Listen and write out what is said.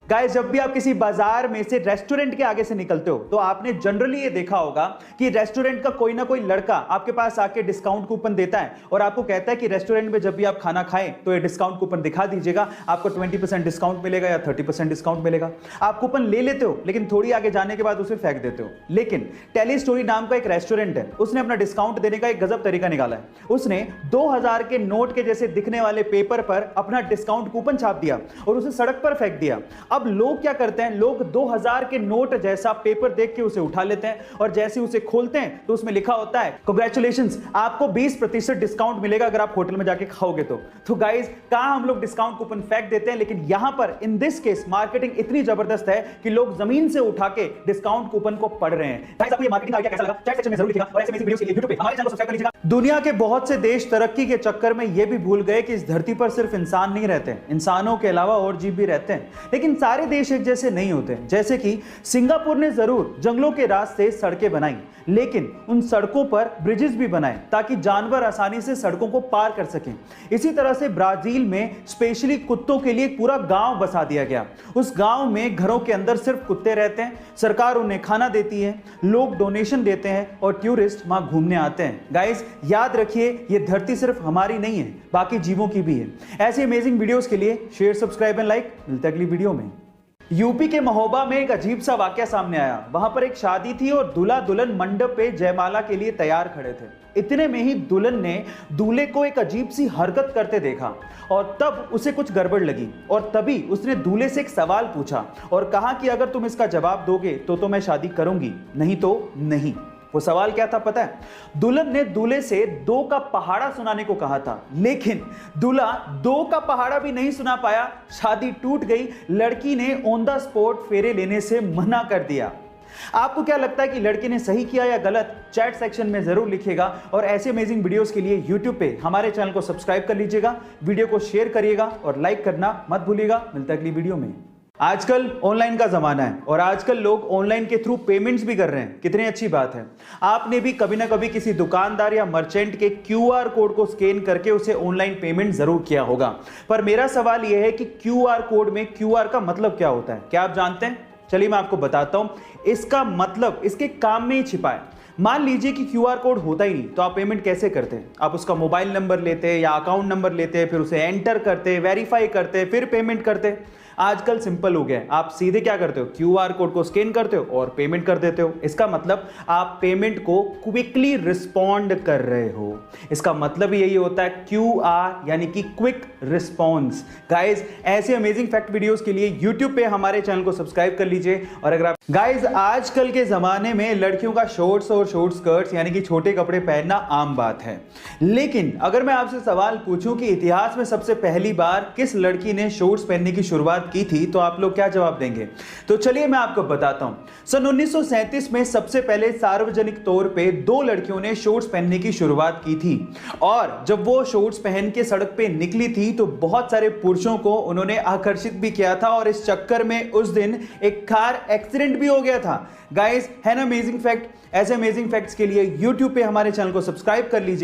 Guys, जब भी आप किसी बाजार में से रेस्टोरेंट के आगे से निकलते हो तो आपने जनरली ये देखा होगा कि रेस्टोरेंट का कोई ना कोई लड़का आपके पास आके डिस्काउंट कूपन देता है और आपको कहता है कि रेस्टोरेंट में जब भी आप खाना खाएं तो ये डिस्काउंट कूपन दिखा दीजिएगा, आपको 20% डिस्काउंट मिलेगा या 30% डिस्काउंट मिलेगा। आप कूपन ले लेते हो लेकिन थोड़ी आगे जाने के बाद उसे फेंक देते हो। लेकिन टेली स्टोरी नाम का एक रेस्टोरेंट है, उसने अपना डिस्काउंट देने का एक गजब तरीका निकाला है। उसने 2000 के नोट के जैसे दिखने वाले पेपर पर अपना डिस्काउंट कूपन छाप दिया और उसे सड़क पर फेंक दिया। अब लोग क्या करते हैं, लोग 2000 के नोट जैसा पेपर देख के उसे उठा लेते हैं और जैसे उसे खोलते हैं तो उसमें लिखा होता है कांग्रेचुलेशंस, आपको 20% डिस्काउंट मिलेगा अगर आप होटल में जाके खाओगे तो गाइस, कहां हम लोग डिस्काउंट कूपन फेंक देते हैं, लेकिन यहां पर इन दिस केस मार्केटिंग इतनी जबरदस्त है कि लोग जमीन से उठा के डिस्काउंट कूपन को पढ़ रहे हैं। गाइस, आपको ये मार्केटिंग आइडिया कैसा लगा चैट सेक्शन में जरूर लिखिएगा और ऐसे वीडियोस के लिए YouTube पे हमारे चैनल को सब्सक्राइब कर लीजिएगा। दुनिया के बहुत से देश तरक्की के चक्कर में यह भी भूल गए कि इस धरती पर सिर्फ इंसान नहीं रहते, इंसानों के अलावा और जीव भी रहते हैं, लेकिन सारे देश एक जैसे नहीं होते। जैसे कि सिंगापुर ने जरूर जंगलों के रास्ते सड़कें बनाई, लेकिन उन सड़कों पर ब्रिजेस भी बनाए ताकि जानवर आसानी से सड़कों को पार कर सकें। इसी तरह से ब्राजील में स्पेशली कुत्तों के लिए एक पूरा गांव बसा दिया गया। उस गांव में घरों के अंदर सिर्फ कुत्ते रहते हैं, सरकार उन्हें खाना देती है, लोग डोनेशन देते हैं और टूरिस्ट वहां घूमने आते हैं। गाइस, याद रखिए, यह धरती सिर्फ हमारी नहीं है, बाकी जीवों की भी है। ऐसे अमेजिंग वीडियोस के लिए शेयर, सब्सक्राइब एंड लाइक। मिलते हैं अगली वीडियो में। यूपी के महोबा में एक अजीब सा वाकया सामने आया। वहां पर एक शादी थी और दूल्हा दुल्हन मंडप पे जयमाला के लिए तैयार खड़े थे। इतने में ही दुल्हन ने दूल्हे को एक अजीब सी हरकत करते देखा और तब उसे कुछ गड़बड़ लगी और तभी उसने दूल्हे से एक सवाल पूछा और कहा कि अगर तुम इसका जवाब दोगे तो मैं शादी करूंगी, नहीं तो नहीं। वो सवाल क्या था पता है? दुल्हन ने दूल्हे से 2 का पहाड़ा सुनाने को कहा था, लेकिन दूल्हा 2 का पहाड़ा भी नहीं सुना पाया। शादी टूट गई। लड़की ने ऑन द स्पॉट फेरे लेने से मना कर दिया। आपको क्या लगता है कि लड़की ने सही किया या गलत? चैट सेक्शन में जरूर लिखिएगा और ऐसे अमेजिंग वीडियोस के लिए YouTube पे हमारे चैनल को सब्सक्राइब कर लीजिएगा, वीडियो को शेयर करिएगा और लाइक करना मत भूलिएगा। मिलता है अगली वीडियो में। आजकल ऑनलाइन का जमाना है और आजकल लोग ऑनलाइन के थ्रू पेमेंट्स भी कर रहे हैं। कितनी अच्छी बात है। आपने भी कभी ना कभी किसी दुकानदार या मर्चेंट के QR कोड को स्कैन करके उसे ऑनलाइन पेमेंट जरूर किया होगा। पर मेरा सवाल यह है कि QR कोड में QR का मतलब क्या होता है? क्या आप जानते हैं? चलिए मैं आपको बताता हूं। इसका मतलब इसके काम में ही छिपा है। मान लीजिए कि QR कोड होता ही नहीं तो आप पेमेंट कैसे करते हैं? आप उसका मोबाइल नंबर लेते या अकाउंट नंबर लेते, फिर उसे एंटर करते, वेरीफाई करते, फिर पेमेंट करते। आजकल सिंपल हो गया है, आप सीधे क्या करते हो, QR कोड को स्कैन करते हो और पेमेंट कर देते हो। इसका मतलब आप पेमेंट को क्विकली रिस्पॉन्ड कर रहे हो। इसका मतलब यही होता है QR यानी कि क्विक रिस्पॉन्स। गाइस, ऐसे अमेजिंग फैक्ट वीडियोस के लिए YouTube पे हमारे चैनल को सब्सक्राइब कर लीजिए। और अगर आप गाइस, आजकल के जमाने में लड़कियों का शॉर्ट्स और शॉर्ट स्कर्ट्स यानी कि छोटे कपड़े पहनना आम बात है, लेकिन अगर मैं आपसे सवाल पूछूं कि इतिहास में सबसे पहली बार किस लड़की ने शॉर्ट्स पहनने की शुरुआत की थी तो आप लोग क्या जवाब देंगे? तो चलिए मैं आपको बताता हूं। सन 1937 में सबसे पहले सार्वजनिक तौर पे 2 लड़कियों ने शॉर्ट्स पहनने की शुरुआत की थी और जब वो शॉर्ट्स पहन के सड़क पे निकली थी तो बहुत सारे पुरुषों को उन्होंने आकर्षित भी किया था और इस चक्कर में उस दिन एक कार एक्सीडेंट भी हो गया था। गाइस, है ना अमेजिंग फैक्ट? ऐसे अमेजिंग फैक्ट्स के लिए YouTube पे हमारे चैनल को सब्सक्राइब कर लीजिए।